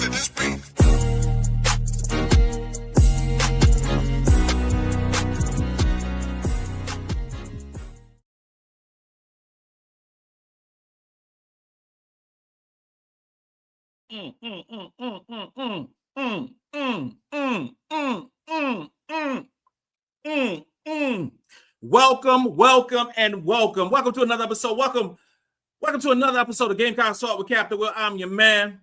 to this beat. Welcome, welcome, and welcome. Welcome to another episode. Welcome to another episode of Gamecocks Talk with Captain Will. I'm your man,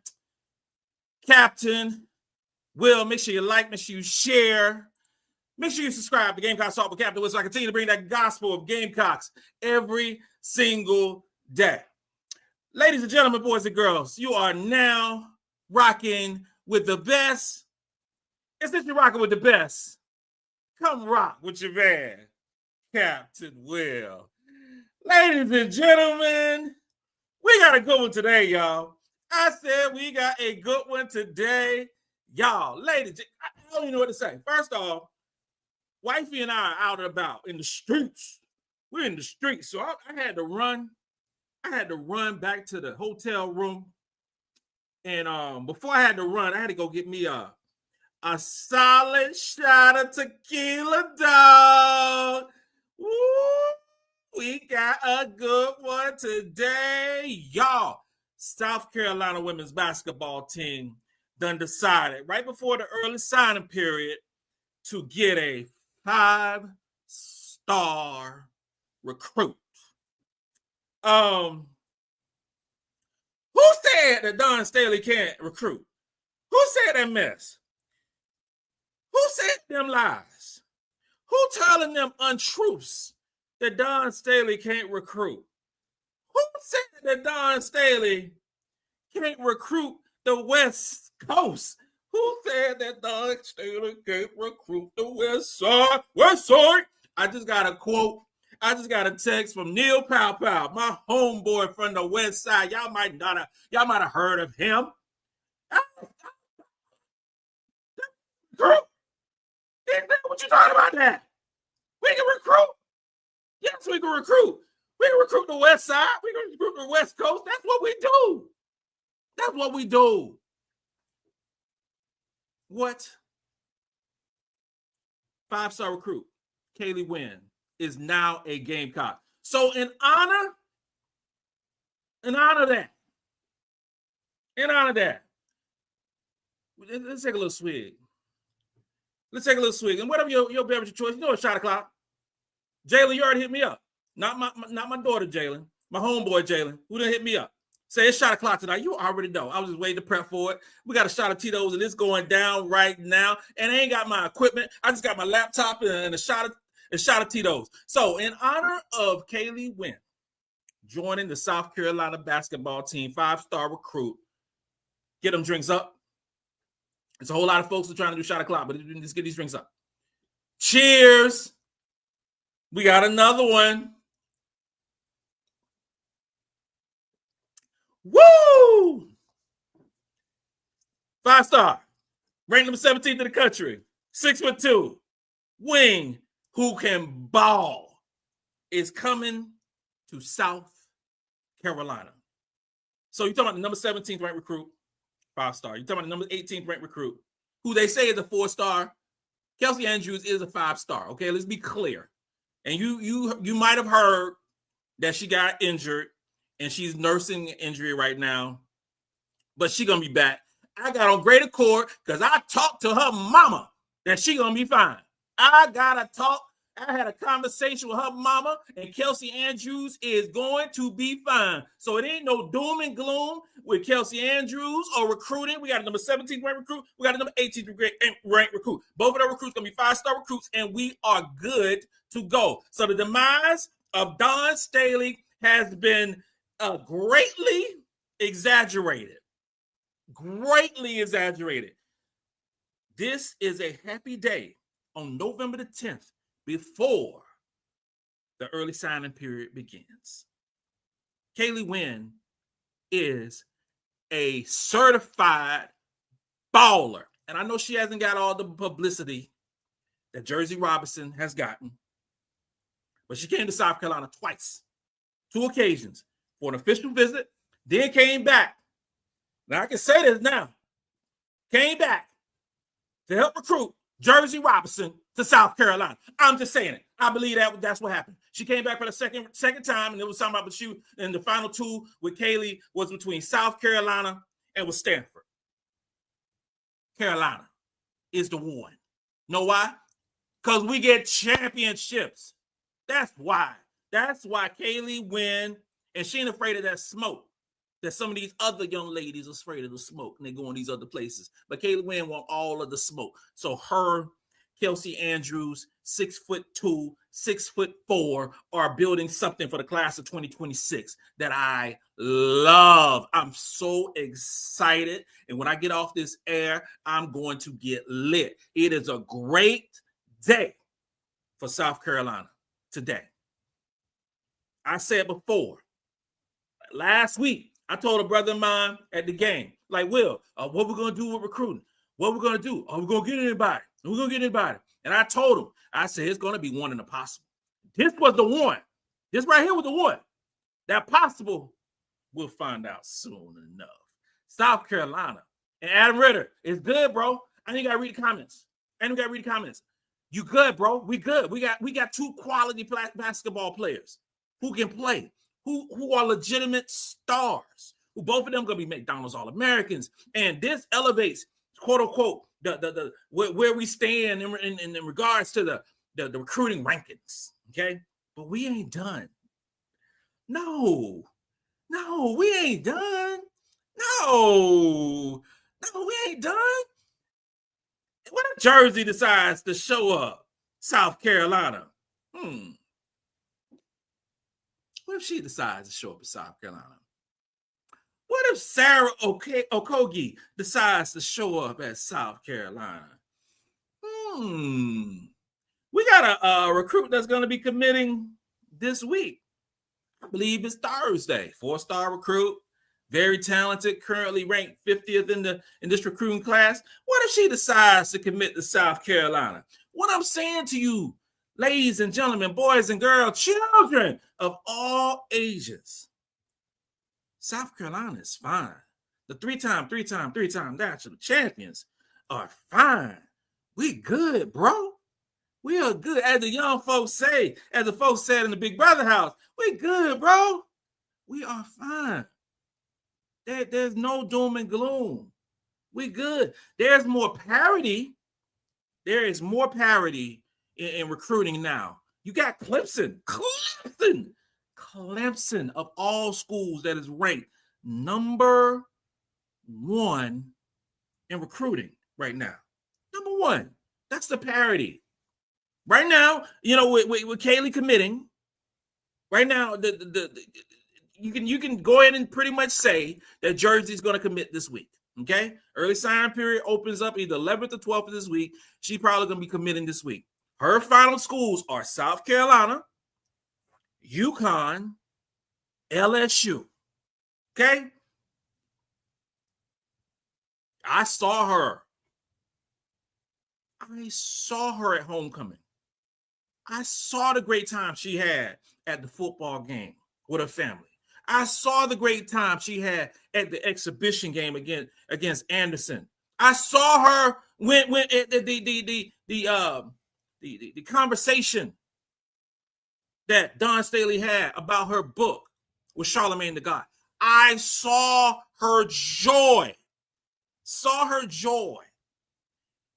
Captain Will. Make sure you like, make sure you share. Make sure you subscribe to Gamecocks Talk with Captain Will so I continue to bring that gospel of Gamecocks every single day. Ladies and gentlemen, boys and girls, you are now rocking with the best. And since you're rocking with the best, come rock with your man, Captain Will. Ladies and gentlemen, we got a good one today, y'all. I said we got a good one today. Y'all, ladies, I don't even know what to say. First off, wifey and I are out and about in the streets. We're in the streets, so I had to run. I had to run back to the hotel room. And before I had to run, I had to go get me a solid shot of tequila, dog. Woo! We got a good one today, y'all. South Carolina women's basketball team done decided right before the early signing period to get a 5-star recruit. Who said that Dawn Staley can't recruit? Who said that mess? Who said them lies? Who telling them untruths that Dawn Staley can't recruit? Who said that Dawn Staley can't recruit the West Coast? Who said that Dawn Staley can't recruit the West Side? West Side. I just got a quote. I just got a text from Neil Pow Pow, my homeboy from the West Side. Y'all might have heard of him. Recruit? What you talking about that? We can recruit. Yes, we can recruit. We can recruit the West Side. We can recruit the West Coast. That's what we do. That's what we do. What? 5-star recruit, Kaeli Wynn, is now a Gamecock. So in honor of that, let's take a little swig. And whatever your beverage of choice, you know, a shot o'clock. Jalen, you already hit me up. Not my daughter, Jalen. My homeboy, Jalen, who done hit me up. Say it's shot o'clock tonight. You already know. I was just waiting to prep for it. We got a shot of Tito's, and it's going down right now. And I ain't got my equipment. I just got my laptop and a shot of Tito's. So in honor of Kaeli Wynn joining the South Carolina basketball team, 5-star recruit, get them drinks up. It's a whole lot of folks who are trying to do shot o'clock, but let's get these drinks up. Cheers. We got another one. Woo! 5-star. Ranked number 17th in the country. 6'2". Wing who can ball is coming to South Carolina. So you're talking about the number 17th ranked recruit, 5-star. You're talking about the number 18th ranked recruit, who they say is a 4-star. Kelsey Andrews is a 5-star. Okay, let's be clear. And you might have heard that she got injured and she's nursing an injury right now, but she's gonna be back. I got on great accord because I talked to her mama that she gonna be fine. I had a conversation with her mama, and Kelsey Andrews is going to be fine. So it ain't no doom and gloom with Kelsey Andrews or recruiting. We got a number 17th ranked recruit. We got a number 18th ranked recruit. Both of those recruits going to be 5-star recruits, and we are good to go. So the demise of Dawn Staley has been greatly exaggerated. This is a happy day on November the 10th before the early signing period begins. Kaeli Wynn is a certified baller. And I know she hasn't got all the publicity that Jersey Robinson has gotten, but she came to South Carolina twice, 2 occasions, for an official visit, then came back. Now, I can say this now. came back to help recruit Jersey Robinson to South Carolina. I'm just saying it. I believe that's what happened. She came back for the second time, and it was something about she and the final two with Kaeli was between South Carolina and with Stanford. Carolina is the one. Know why? Because we get championships. That's why. That's why Kaeli Wynn, and she ain't afraid of that smoke that some of these other young ladies are afraid of the smoke, and they go in these other places. But Kaeli Wynn want all of the smoke. So her, Kelsey Andrews, 6'2", 6'4", are building something for the class of 2026 that I love. I'm so excited. And when I get off this air, I'm going to get lit. It is a great day for South Carolina today. I said before, last week, I told a brother of mine at the game, like, Will, what we're going to do with recruiting? What we're going to do? Are we going to get anybody? We're going to get anybody. And I told him, I said, it's going to be one in the possible. This was the one. This right here was the one. That possible, we'll find out soon enough. South Carolina. And Adam Ritter is good, bro. I ain't got to read the comments. You good, bro. We good. We got two quality basketball players who can play, who are legitimate stars, who both of them going to be McDonald's All-Americans. And this elevates, quote unquote, the where we stand in regards to the recruiting rankings. Okay. But we ain't done. No, we ain't done. No, we ain't done. What if Jersey decides to show up South Carolina? What if she decides to show up in South Carolina? What if Sarah Okogie decides to show up at South Carolina? We got a recruit that's going to be committing this week. I believe it's Thursday. 4-star recruit, very talented, currently ranked 50th in this recruiting class. What if she decides to commit to South Carolina? What I'm saying to you, ladies and gentlemen, boys and girls, children of all ages, South Carolina is fine. The three-time national champions are fine. We good, bro. We are good. As the young folks say, as the folks said in the Big Brother house, we good, bro. We are fine. There's no doom and gloom. We good. There's more parity. There is more parity in recruiting now. You got Clemson of all schools that is ranked number 1 in recruiting right now. Number 1. That's the parity. Right now, with Kaeli committing, right now, you can go ahead and pretty much say that Jersey's going to commit this week. Okay? Early sign period opens up either 11th or 12th of this week. She's probably going to be committing this week. Her final schools are South Carolina, UConn, LSU. Okay? I saw her at homecoming. I saw the great time she had at the football game with her family. I saw the great time she had at the exhibition game against Anderson. I saw her when the conversation that Dawn Staley had about her book with Charlemagne the God. I saw her joy.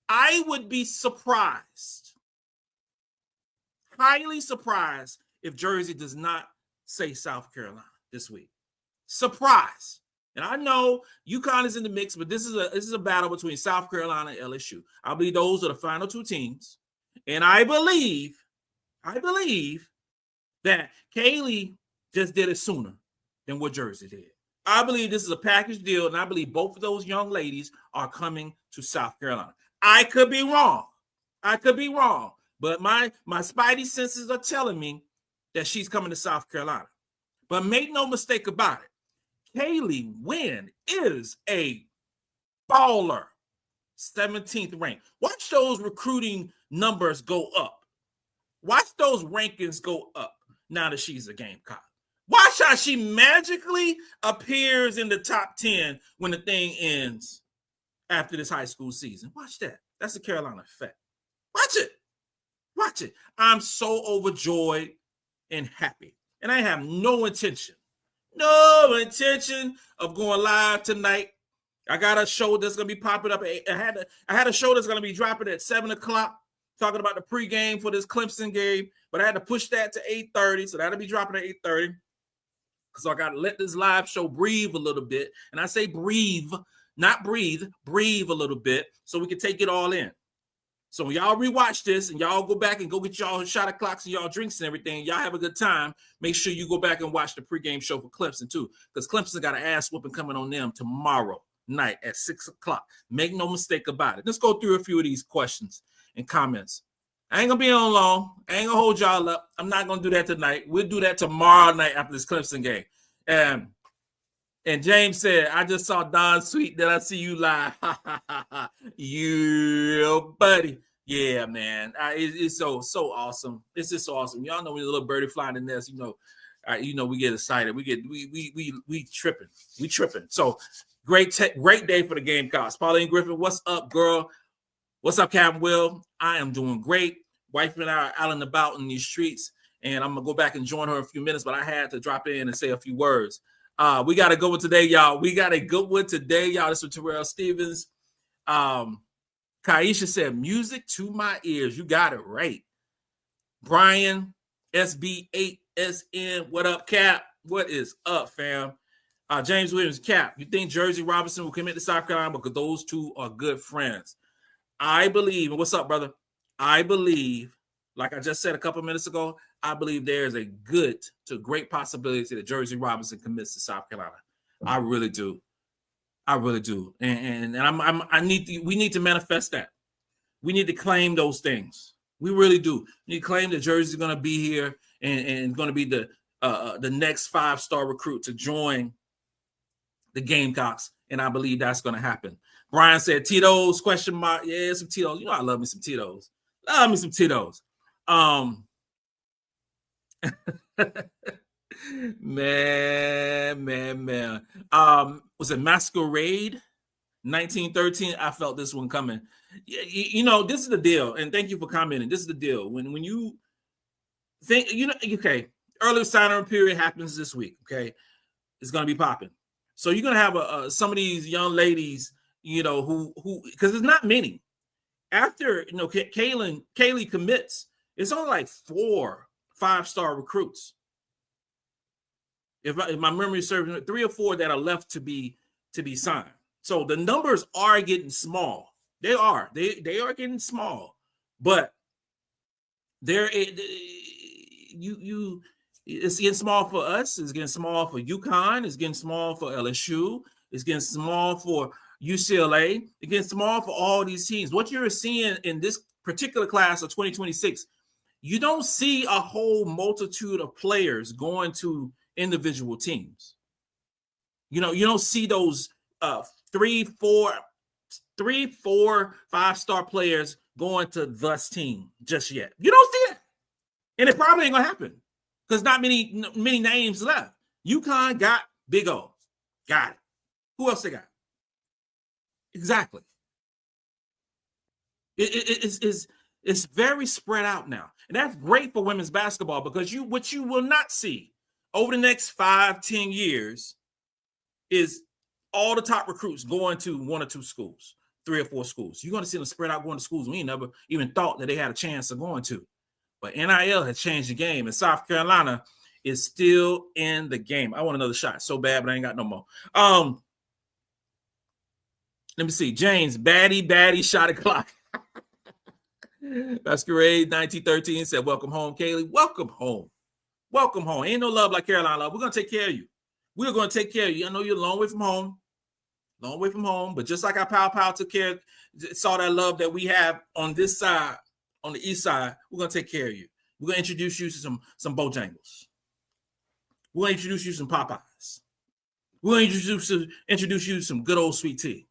I would be surprised, highly surprised, if Jersey does not say South Carolina this week. Surprise. And I know UConn is in the mix, but this is a battle between South Carolina and LSU. I believe those are the final two teams. And I believe that Kaeli just did it sooner than what Jersey did. I believe this is a package deal, and I believe both of those young ladies are coming to South Carolina. I could be wrong, but my spidey senses are telling me that she's coming to South Carolina. But make no mistake about it, Kaeli Wynn is a baller. 17th rank. Watch those recruiting numbers go up. Watch those rankings go up now that she's a Gamecock. Watch how she magically appears in the top 10 when the thing ends after this high school season. Watch that. That's the Carolina effect. Watch it. Watch it. I'm so overjoyed and happy. And I have no intention of going live tonight. I got a show that's going to be popping up. I had a show that's going to be dropping at 7 o'clock, talking about the pregame for this Clemson game, but I had to push that to 8:30, so that'll be dropping at 8:30. So I got to let this live show breathe a little bit. And I say breathe, not breathe a little bit so we can take it all in. So when y'all rewatch this and y'all go back and go get y'all shot o'clocks and y'all drinks and everything, y'all have a good time. Make sure you go back and watch the pregame show for Clemson too, because Clemson got an ass whooping coming on them tomorrow night at 6 o'clock. Make no mistake about it. Let's go through a few of these questions and comments. I ain't going to be on long. I ain't going to hold y'all up. I'm not going to do that tonight. We'll do that tomorrow night after this Clemson game. And James said, I just saw Don Sweet. Did I see you live? Yeah, buddy. Yeah, man. It's so awesome. It's just so awesome. Y'all know when a little birdie flying in the nest, we get excited. We tripping. We tripping. So great day for the Gamecocks. Pauline Griffin, what's up, girl? What's up, Captain Will? I am doing great. Wife and I are out and about in these streets, and I'm going to go back and join her in a few minutes, but I had to drop in and say a few words. We got a good one today, y'all. This is Terrell Stevens. Kaisha said, music to my ears. You got it right. Brian, SB8SN, what up, Cap? What is up, fam? James Williams, Cap, you think Jersey Robinson will commit to South Carolina because those two are good friends? I believe, and what's up, brother? I believe, like I just said a couple minutes ago, I believe there is a good to great possibility that Jersey Robinson commits to South Carolina. I really do. And we need to manifest that. We need to claim those things. We really do. We need to claim that Jersey's going to be here and going to be the next 5-star recruit to join the Gamecocks. And I believe that's going to happen. Brian said, Tito's, question mark. Yeah, some Tito's. I love me some Tito's. Man. Was it Masquerade 1913? I felt this one coming. This is the deal. And thank you for commenting. This is the deal. When you think, okay, early sign-up period happens this week. Okay. It's going to be popping. So you're going to have some of these young ladies, who, because there's not many. After, Kaeli commits, it's only like 4 5-star recruits. If my memory serves me, 3 or 4 that are left to be signed. So the numbers are getting small. They are getting small, but it's getting small for us. It's getting small for UConn. It's getting small for LSU. It's getting small for UCLA. It gets small for all these teams. What you're seeing in this particular class of 2026, you don't see a whole multitude of players going to individual teams. You don't see those 3, 4, 5-star players going to this team just yet. You don't see it. And it probably ain't going to happen because not many names left. UConn got Big O. Got it. Who else they got? Exactly. It's very spread out now. And that's great for women's basketball because what you will not see over the next 5-10 years is all the top recruits going to 1 or 2 schools, 3 or 4 schools. You're going to see them spread out going to schools we never even thought that they had a chance of going to. But NIL has changed the game, and South Carolina is still in the game. I want another shot so bad, but I ain't got no more. Let me see. James, baddie shot a clock. Masquerade 1913 said, welcome home, Kaeli. Welcome home. Ain't no love like Carolina love. We're going to take care of you. We're going to take care of you. I know you're a long way from home. But just like our Pow took care, saw that love that we have on this side, on the east side, we're going to take care of you. We're going to introduce you to some Bojangles. We're going to introduce you to some Popeyes. We're going to introduce you to some good old sweet tea.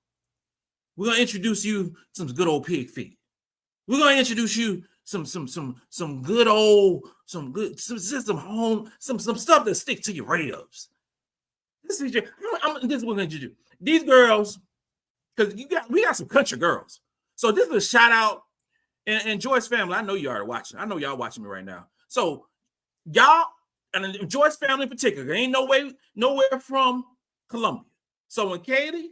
We're going to introduce you to some good old pig feet. We're going to introduce you some good old, some stuff that sticks to your ribs. This is what we're going to do. These girls because we got some country girls. So this is a shout out, and Joyce family. I know you are watching. I know y'all watching me right now. So y'all and Joyce family in particular, ain't nowhere from Columbia. So when Kaeli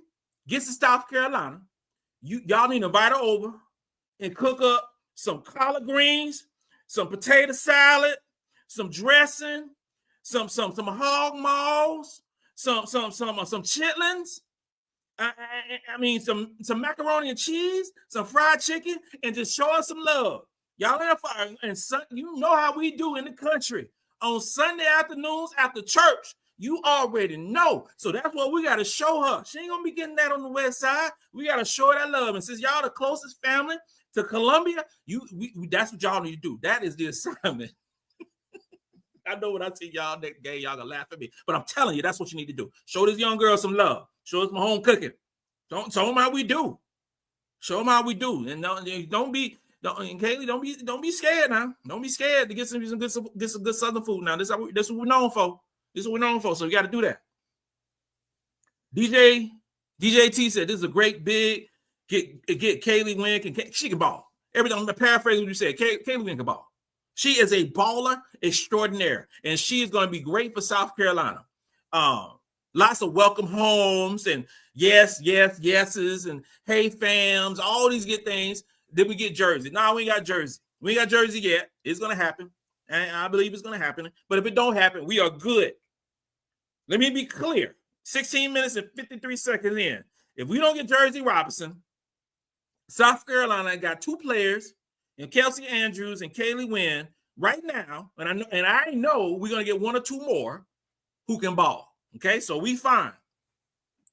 gets to South Carolina, y'all need to invite her over and cook up some collard greens, some potato salad, some dressing, some hog maws, some chitlins. I mean, some macaroni and cheese, some fried chicken, and just show us some love. Y'all and you know how we do in the country. On Sunday afternoons after church, you already know. So that's what we got to show her. She ain't going to be getting that on the west side. We got to show her that love. And since y'all the closest family to Columbia, that's what y'all need to do. That is the assignment. I know when I see y'all that gay, y'all gonna laugh at me. But I'm telling you, that's what you need to do. Show this young girl some love. Show us my home cooking. Show them how we do. Show them how we do. And don't be scared now. Don't be scared to get some good Southern food now. This is what we're known for. This is what we're known for. So you got to do that. DJ T said this is a great big get Kaeli Wynn. She can ball. Everything. I'm gonna paraphrase what you said. Kaeli Wynn can ball. She is a baller extraordinaire, and she is going to be great for South Carolina. Lots of welcome homes and yeses and hey fams, all these good things. Then we get jersey. No, we ain't got jersey. We ain't got jersey yet. It's going to happen, and I believe it's going to happen. But if it don't happen, we are good. Let me be clear. 16 minutes and 53 seconds in. If we don't get Jersey Robinson, South Carolina got two players, and Kelsey Andrews and Kaeli Wynn right now, and I know we're gonna get one or two more who can ball. Okay, so we fine.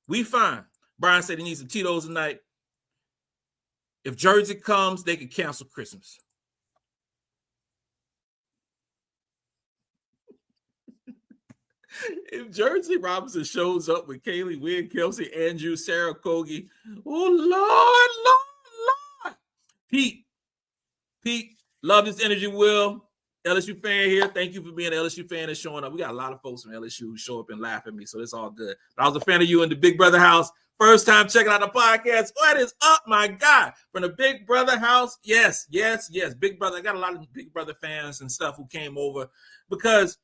We fine. Brian said he needs some Tito's tonight. If Jersey comes, they can cancel Christmas. If Jersey Robinson shows up with Kaeli Wynn, Kelsey Andrews, Sarah Kogi, oh Lord. Pete, love this energy, Will. LSU fan here. Thank you for being an LSU fan and showing up. We got a lot of folks from LSU who show up and laugh at me, so it's all good. But I was a fan of you in the Big Brother house. First time checking out the podcast. What is up, my God? From the Big Brother house. Yes. Big Brother. I got a lot of Big Brother fans and stuff who came over because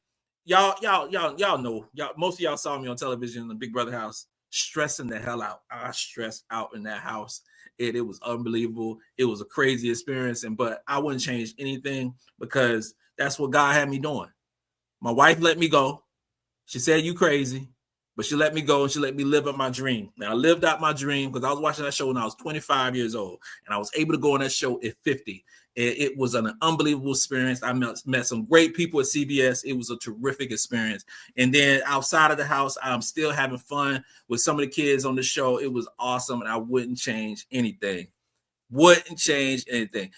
y'all know. Most of y'all saw me on television in the Big Brother house stressing the hell out. I stressed out in that house. It was unbelievable. It was a crazy experience, but I wouldn't change anything because that's what God had me doing. My wife let me go. She said, "You crazy," but she let me go and she let me live up my dream. And I lived out my dream because I was watching that show when I was 25 years old, and I was able to go on that show at 50. It was an unbelievable experience. I met some great people at CBS. It was a terrific experience. And then outside of the house, I'm still having fun with some of the kids on the show. It was awesome, and I wouldn't change anything. Wouldn't change anything.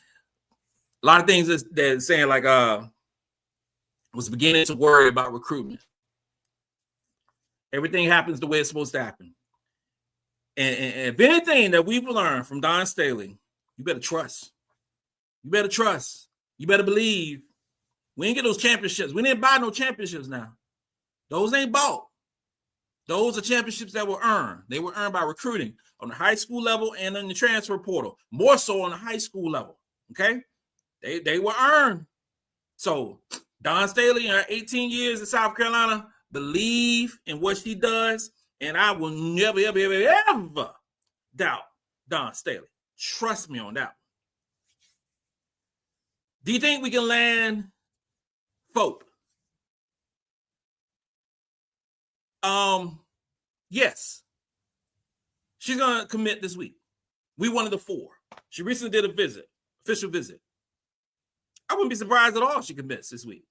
A lot of things that saying like was beginning to worry about recruitment. Everything happens the way it's supposed to happen. And if anything that we've learned from Dawn Staley, you better trust. You better trust. You better believe. We ain't get those championships. We didn't buy no championships now. Those ain't bought. Those are championships that were earned. They were earned by recruiting on the high school level and in the transfer portal. More so on the high school level. Okay? They were earned. So Dawn Staley in her 18 years in South Carolina believe in what she does. And I will never, ever doubt Dawn Staley. Trust me on that one. Do you think we can land Folk? Yes. She's going to commit this week. We one of the four. She recently did a official visit. I wouldn't be surprised at all if she commits this week.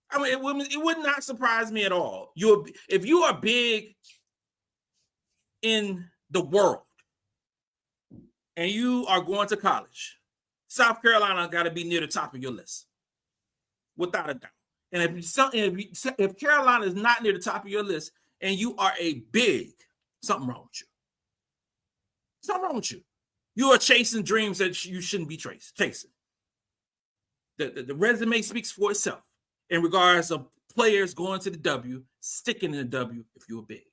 I mean, it would not surprise me at all. If you are big in the world and you are going to college, South Carolina got to be near the top of your list, without a doubt. And if Carolina is not near the top of your list and you are a big, something wrong with you. Something wrong with you. You are chasing dreams that you shouldn't be chasing. The resume speaks for itself in regards of players going to the W, sticking in the W if you're big.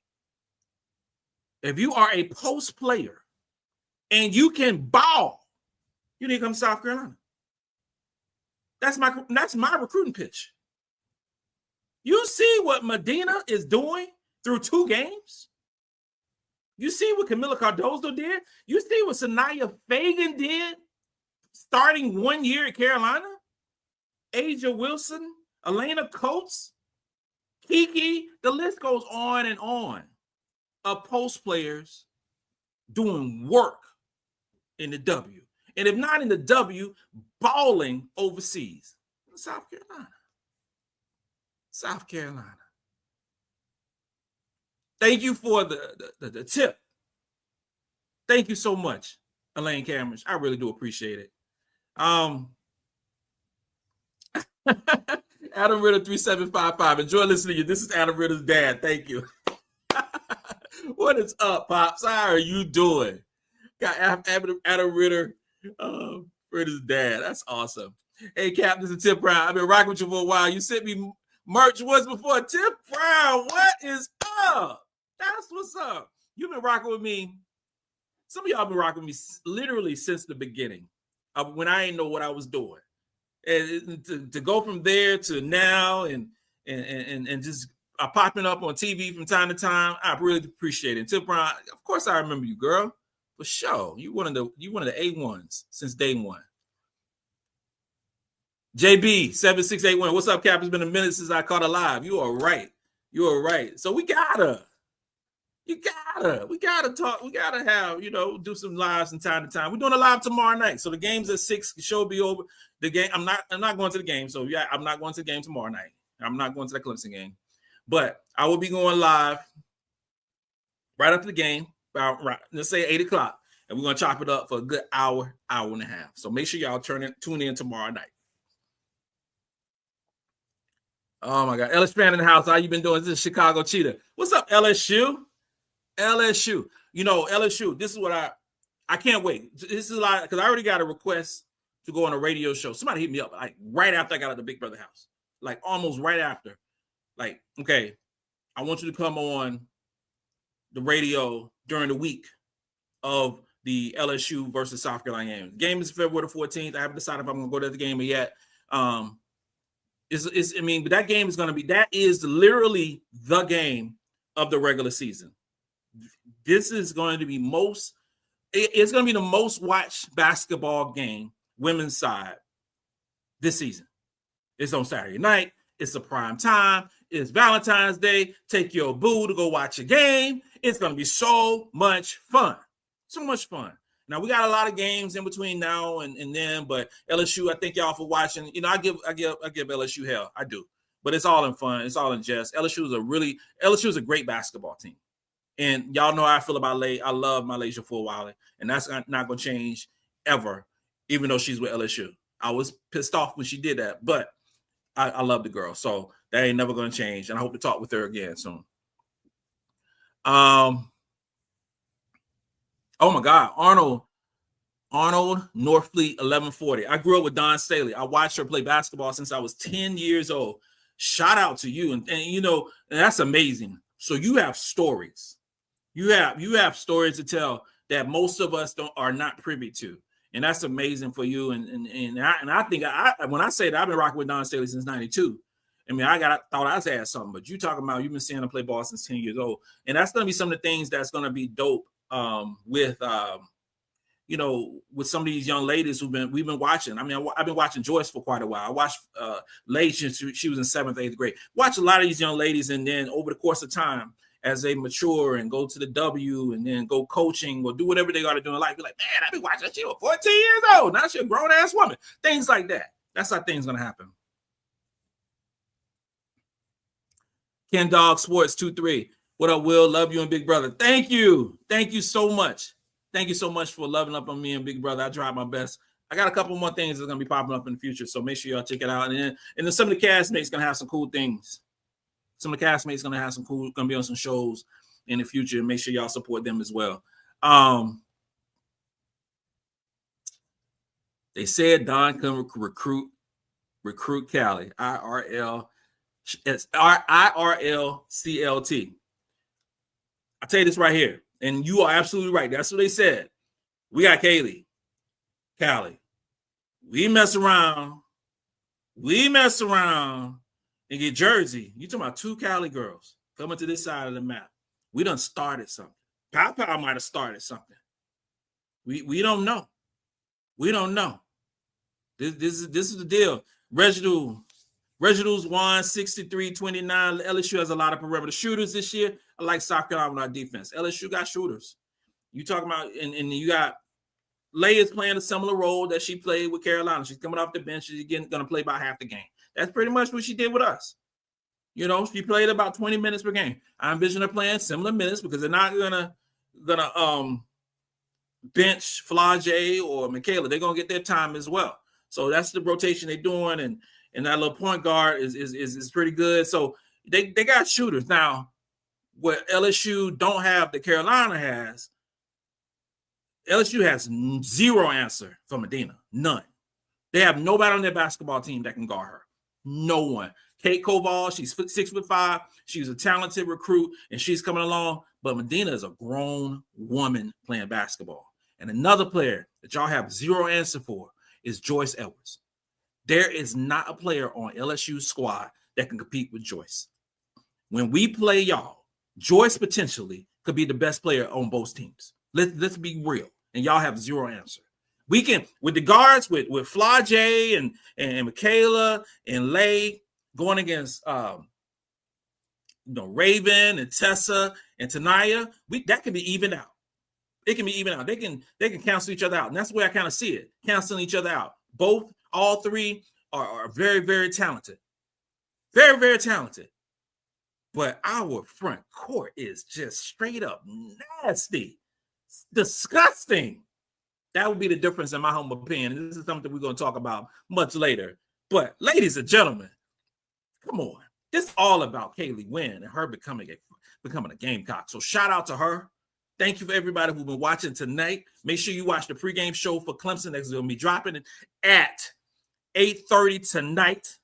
If you are a post player and you can ball, you need to come to South Carolina. That's my recruiting pitch. You see what Madina is doing through 2 games? You see what Camila Cardozo did? You see what Sanaya Fagan did starting 1 year at Carolina? Asia Wilson, Elena Coates, Kiki, the list goes on and on of post players doing work in the W. And if not in the W, balling overseas. South Carolina. South Carolina. Thank you for the tip. Thank you so much, Elaine Cameron. I really do appreciate it. Adam Ritter 3755. Enjoy listening to you. This is Adam Ritter's dad. Thank you. What is up, Pops? How are you doing? Got Adam Ritter, Ritter's dad. That's awesome. Hey, Cap, this is Tip Brown. I've been rocking with you for a while. You sent me merch once before. Tip Brown, what is up? That's what's up. You've been rocking with me. Some of y'all been rocking with me literally since the beginning of when I didn't know what I was doing. And to go from there to now and just popping up on TV from time to time, I really appreciate it. Tip Brown, of course I remember you, girl. For sure. You one of the A1s since day one. JB7681. What's up, Cap? It's been a minute since I caught her live. You are right. You are right. So we gotta talk. We gotta have, do some lives from time to time. We're doing a live tomorrow night. So the game's at 6. The show will be over. The game, I'm not going to the game. So yeah, I'm not going to the game tomorrow night. I'm not going to the Clemson game. But I will be going live right after the game, about let's say 8 o'clock. And we're gonna chop it up for a good hour and a half. So make sure y'all tune in tomorrow night. Oh my God. LSU fan in the house. How you been doing? This is Chicago Cheetah. What's up, LSU? LSU. LSU. This is what I can't wait. This is a lot because I already got a request to go on a radio show. Somebody hit me up like right after I got out of the Big Brother house. Like almost right after. Like, okay, I want you to come on the radio during the week of the LSU versus South Carolina game. The game is February the 14th. I haven't decided if I'm going to go to the game yet. But that game is going to be, that is literally the game of the regular season. This is going to be it's going to be the most watched basketball game, women's side, this season. It's on Saturday night. It's a prime time. It's Valentine's Day. Take your boo to go watch a game. It's going to be so much fun. So much fun. Now, we got a lot of games in between now and then, but LSU, I thank y'all for watching. I give LSU hell. I do. But it's all in fun. It's all in jest. LSU is a great basketball team. And y'all know how I feel about Lay. I love my Laysha Fulwiley, and that's not going to change ever, even though she's with LSU. I was pissed off when she did that, but I love the girl. So that ain't never going to change, and I hope to talk with her again soon. Oh my God, Arnold Northfleet 1140. I grew up with Dawn Staley. I watched her play basketball since I was 10 years old. Shout out to you, and that's amazing. So you have stories. You have stories to tell that most of us are not privy to, and that's amazing for you. And I think when I say that I've been rocking with Dawn Staley since '92. I mean, thought I had something, but you talking about you've been seeing her play ball since 10 years old, and that's gonna be some of the things that's gonna be dope. With some of these young ladies we've been watching. I mean, I've been watching Joyce for quite a while. I watched Lay since she was in 7th, 8th grade. Watch a lot of these young ladies, and then over the course of time, as they mature and go to the W and then go coaching or do whatever they got to do in life, be like, man, I've been watching that shit at 14 years old. Now she's a grown-ass woman. Things like that. That's how things going to happen. Ken Dog Sports 23. What up, Will? Love you and Big Brother. Thank you. Thank you so much. Thank you so much for loving up on me and Big Brother. I tried my best. I got a couple more things that's going to be popping up in the future, so make sure y'all check it out. And then some of the castmates going to have some cool things. Some of the castmates going to be on some shows in the future. Make sure y'all support them as well. They said Don can recruit Kaeli. It's IRLCLT. I'll tell you this right here, and you are absolutely right. That's what they said. We got Kaeli. We mess around and get Jersey. You talking about 2 Cali girls coming to this side of the map. We done started something. Pow might have started something. We don't know. We don't know. This is the deal. Reginald's won 63-29. LSU has a lot of perimeter shooters this year. I like South Carolina on our defense. LSU got shooters. You talking about, and you got Leia's playing a similar role that she played with Carolina. She's coming off the bench. She's going to play about half the game. That's pretty much what she did with us. You know, she played about 20 minutes per game. I envision her playing similar minutes because they're not gonna bench Flage or Michaela. They're gonna get their time as well. So that's the rotation they're doing, and that little point guard is pretty good. So they got shooters. Now, what LSU don't have that Carolina has, LSU has zero answer for Madina. None. They have nobody on their basketball team that can guard her. No one. Kate Koval, she's 6'5". She's a talented recruit, and she's coming along. But Madina is a grown woman playing basketball. And another player that y'all have zero answer for is Joyce Edwards. There is not a player on LSU's squad that can compete with Joyce. When we play y'all, Joyce potentially could be the best player on both teams. Let's be real. And y'all have zero answer. We can, with the guards, with Flage and Michaela and Lay going against Raven and Tessa and Ta'Niya, that can be evened out. It can be evened out. They can cancel each other out. And that's the way I kind of see it, canceling each other out. All three are very, very talented. Very, very talented. But our front court is just straight up nasty. Disgusting. That would be the difference in my humble opinion. And this is something we're going to talk about much later. But ladies and gentlemen, come on. This is all about Kaeli Wynn and her becoming a Gamecock. So shout out to her. Thank you for everybody who's been watching tonight. Make sure you watch the pregame show for Clemson that's going to be dropping at 8:30 tonight.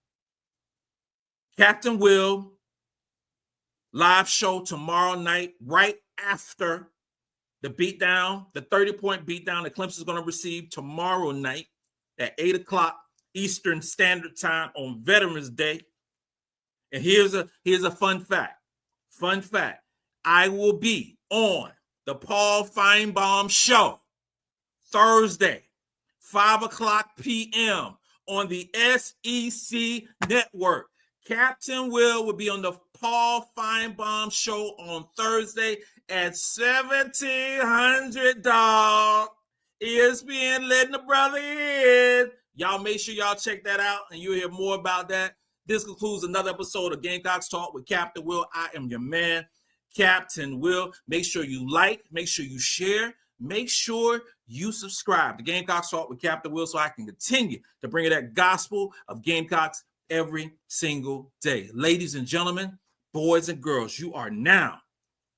Captain Will live show tomorrow night right after the beatdown, the 30-point beatdown that Clemson is going to receive tomorrow night at 8 o'clock Eastern Standard Time on Veterans Day. And here's a fun fact. Fun fact. I will be on the Paul Feinbaum Show Thursday, 5 o'clock p.m. on the SEC Network. Captain Will be on the Paul Feinbaum Show on Thursday at 1700, dog. ESPN letting the brother in. Y'all make sure y'all check that out, and you'll hear more about that. This concludes another episode of Gamecocks Talk with Captain Will. I am your man, Captain Will. Make sure you like, make sure you share, make sure you subscribe to Gamecocks Talk with Captain Will so I can continue to bring you that gospel of Gamecocks every single day. Ladies and gentlemen, boys and girls, you are now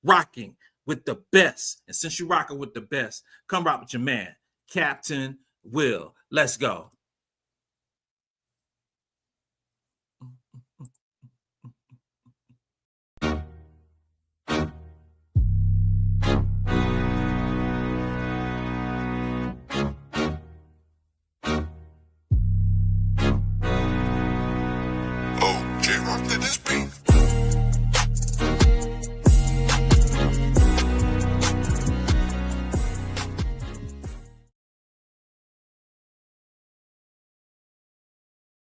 rocking with the best. And since you're rocking with the best, come rock with your man, Captain Will. Let's go.